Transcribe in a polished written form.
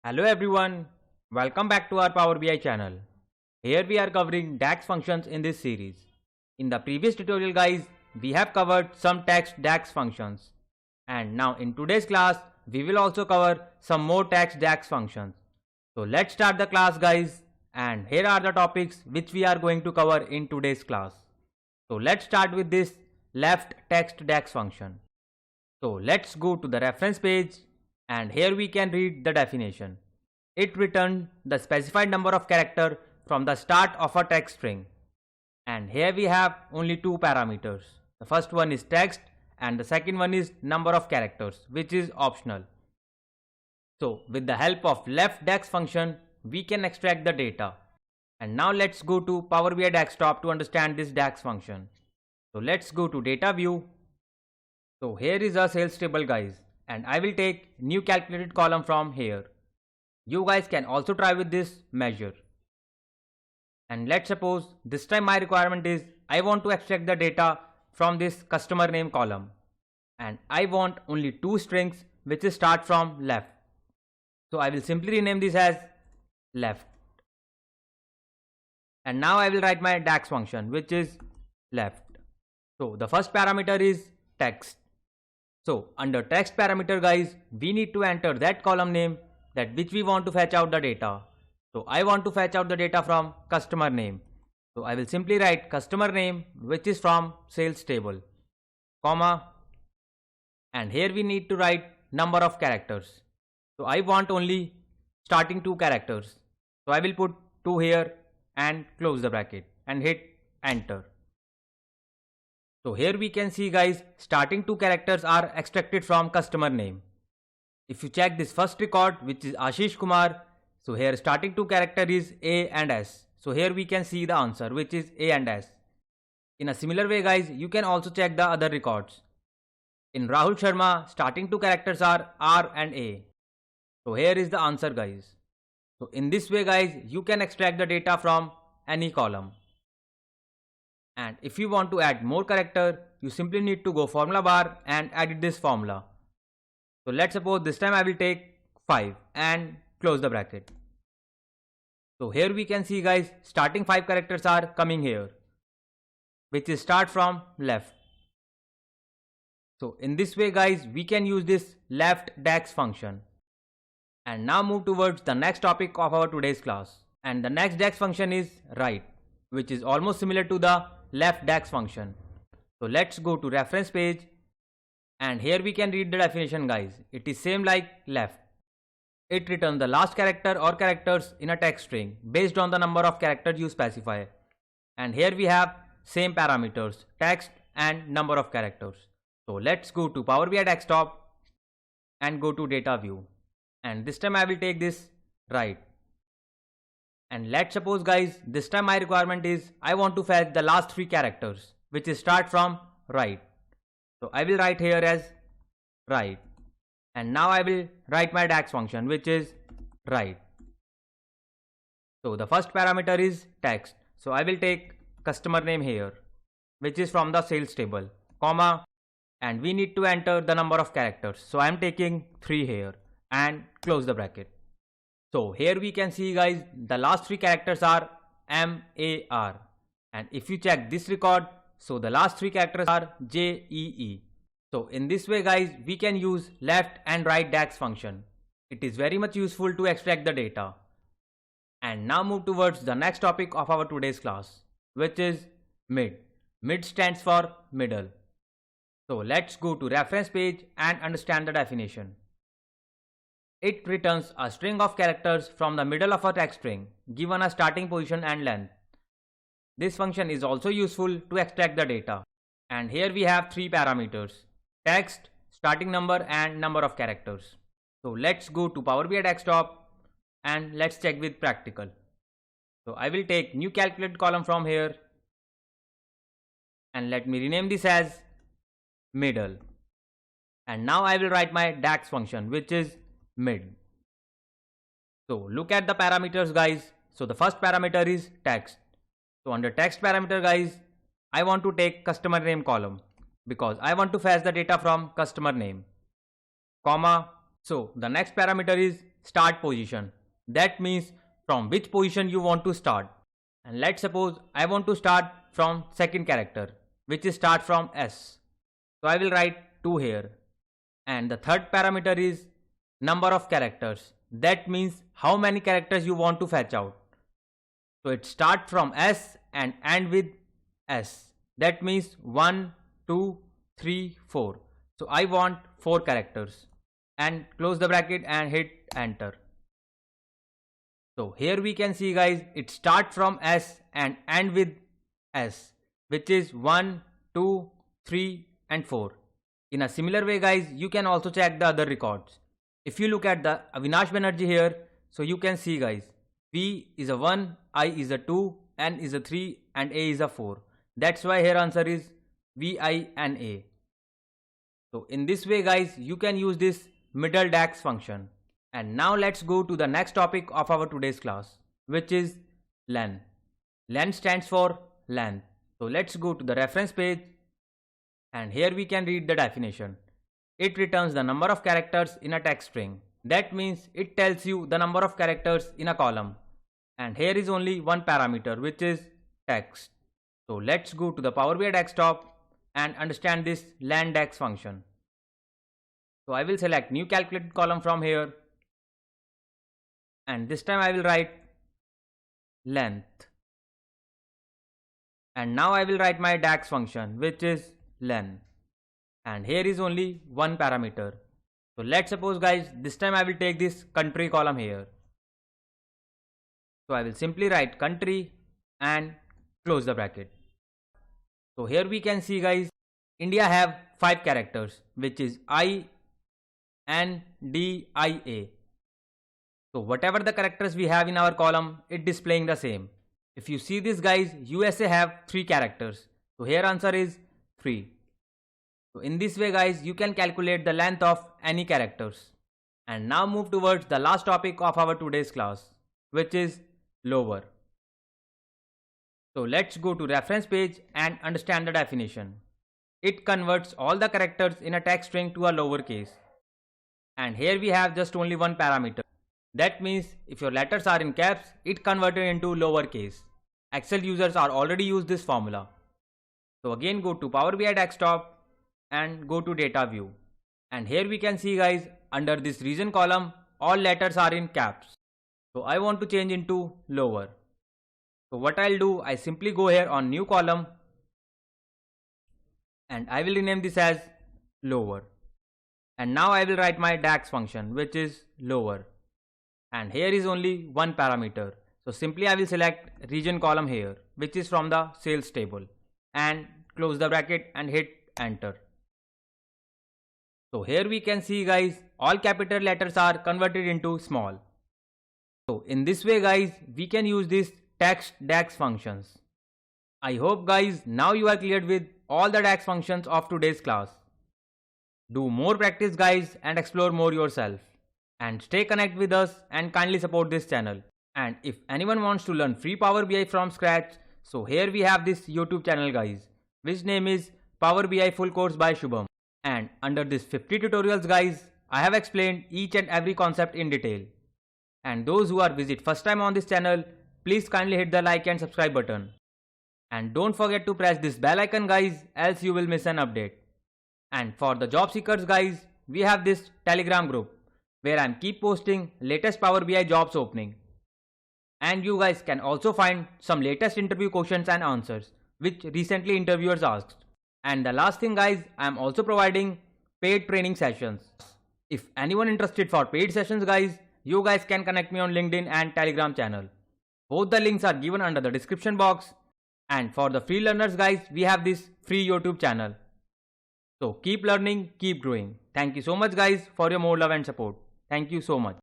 Hello everyone, welcome back to our Power BI channel. Here we are covering DAX functions in this series. In the previous tutorial guys, we have covered some text DAX functions. And now in today's class, we will also cover some more text DAX functions. So let's start the class guys, and here are the topics which we are going to cover in today's class. So let's start with this left text DAX function. So let's go to the reference page, and here we can read the definition. It returns the specified number of characters from the start of a text string. And here we have only two parameters. The first one is text and the second one is number of characters, which is optional. So with the help of left DAX function, we can extract the data. And now let's go to Power BI desktop to understand this DAX function. So let's go to data view. So here is a sales table guys, and I will take new calculated column from here. You guys can also try with this measure. And let's suppose this time my requirement is I want to extract the data from this customer name column, and I want only two strings which start from left. So I will simply rename this as left. And now I will write my DAX function which is left. So the first parameter is text. So under text parameter guys, we need to enter that column name that which we want to fetch out the data. So I want to fetch out the data from customer name. So I will simply write customer name which is from sales table, comma, and here we need to write number of characters. So I want only starting two characters. So I will put 2 here and close the bracket and hit enter. So here we can see guys, starting two characters are extracted from customer name. If you check this first record which is Ashish Kumar, so here starting two character is A and S. So here we can see the answer which is A and S. In a similar way guys, you can also check the other records. In Rahul Sharma, starting two characters are R and A. So here is the answer guys. So in this way guys, you can extract the data from any column. And if you want to add more character, you simply need to go formula bar and edit this formula. So let's suppose this time I will take 5 and close the bracket. So here we can see guys, starting 5 characters are coming here, which is start from left. So in this way guys, we can use this left DAX function. And now move towards the next topic of our today's class. And the next DAX function is right, which is almost similar to the left DAX function. So let's go to reference page, and here we can read the definition guys. It is same like left. It returns the last character or characters in a text string based on the number of characters you specify. And here we have same parameters, text and number of characters. So let's go to Power BI desktop and go to data view. And this time I will take this right. And let's suppose guys, this time my requirement is I want to fetch the last 3 characters which is start from right. So I will write here as right. And now I will write my DAX function which is right. So the first parameter is text. So I will take customer name here which is from the sales table, comma, and we need to enter the number of characters. So I am taking 3 here and close the bracket. So here we can see guys, the last 3 characters are MAR, and if you check this record, so the last 3 characters are JEE. So in this way guys, we can use left and right DAX function. It is very much useful to extract the data. And now move towards the next topic of our today's class, which is mid. Mid stands for middle. So let's go to reference page and understand the definition. It returns a string of characters from the middle of a text string given a starting position and length. This function is also useful to extract the data. And here we have 3 parameters, text, starting number and number of characters. So let's go to Power BI desktop and let's check with practical. So I will take new calculated column from here and let me rename this as middle. And now I will write my DAX function which is mid. So look at the parameters guys. So the first parameter is text. So under text parameter guys, I want to take customer name column because I want to fetch the data from customer name, comma. So the next parameter is start position. That means from which position you want to start. And let's suppose I want to start from second character, which is start from S. So I will write 2 here. And the third parameter is number of characters. That means how many characters you want to fetch out. So it start from S and end with S. That means 1, 2, 3, 4. So I want 4 characters. And close the bracket and hit enter. So here we can see guys, it start from S and end with S, which is 1, 2, 3 and 4. In a similar way guys, you can also check the other records. If you look at the Avinash Banerjee here, so you can see guys, V is a 1, I is a 2, N is a 3 and A is a 4. That's why here answer is V, I and A. So in this way guys, you can use this middle DAX function. And now let's go to the next topic of our today's class, which is len. Len stands for length. So let's go to the reference page and here we can read the definition. It returns the number of characters in a text string. That means it tells you the number of characters in a column. And here is only one parameter, which is text. So let's go to the Power BI desktop and understand this len DAX function. So I will select new calculated column from here. And this time I will write length. And now I will write my DAX function, which is len. And here is only one parameter. So let's suppose guys, this time I will take this country column here. So I will simply write country and close the bracket. So here we can see guys, India have 5 characters, which is I, N, D, I, A. So whatever the characters we have in our column, it displaying the same. If you see this guys, USA have 3 characters. So here answer is 3. So in this way guys, you can calculate the length of any characters. And now move towards the last topic of our today's class, which is lower. So let's go to reference page and understand the definition. It converts all the characters in a text string to a lowercase. And here we have just only one parameter. That means if your letters are in caps, it converted into lowercase. Excel users are already used this formula. So again go to Power BI desktop and go to data view. And here we can see guys, under this region column, all letters are in caps. So I want to change into lower. So what I'll do, I simply go here on new column and I will rename this as lower. And now I will write my DAX function, which is lower. And here is only one parameter. So simply I will select region column here, which is from the sales table, and close the bracket and hit enter. So here we can see guys, all capital letters are converted into small. So in this way guys, we can use this text DAX functions. I hope guys, now you are cleared with all the DAX functions of today's class. Do more practice guys and explore more yourself. And stay connected with us and kindly support this channel. And if anyone wants to learn free Power BI from scratch, so here we have this YouTube channel guys, which name is Power BI Full Course by Shubham. And under this 50 tutorials guys, I have explained each and every concept in detail. And those who are visit first time on this channel, please kindly hit the like and subscribe button. And don't forget to press this bell icon guys, else you will miss an update. And for the job seekers guys, we have this Telegram group where I keep posting latest Power BI jobs opening. And you guys can also find some latest interview questions and answers which recently interviewers asked. And the last thing guys, I am also providing paid training sessions. If anyone interested for paid sessions guys, you guys can connect me on LinkedIn and Telegram channel. Both the links are given under the description box. And for the free learners guys, we have this free YouTube channel. So keep learning, keep growing. Thank you so much guys for your more love and support. Thank you so much.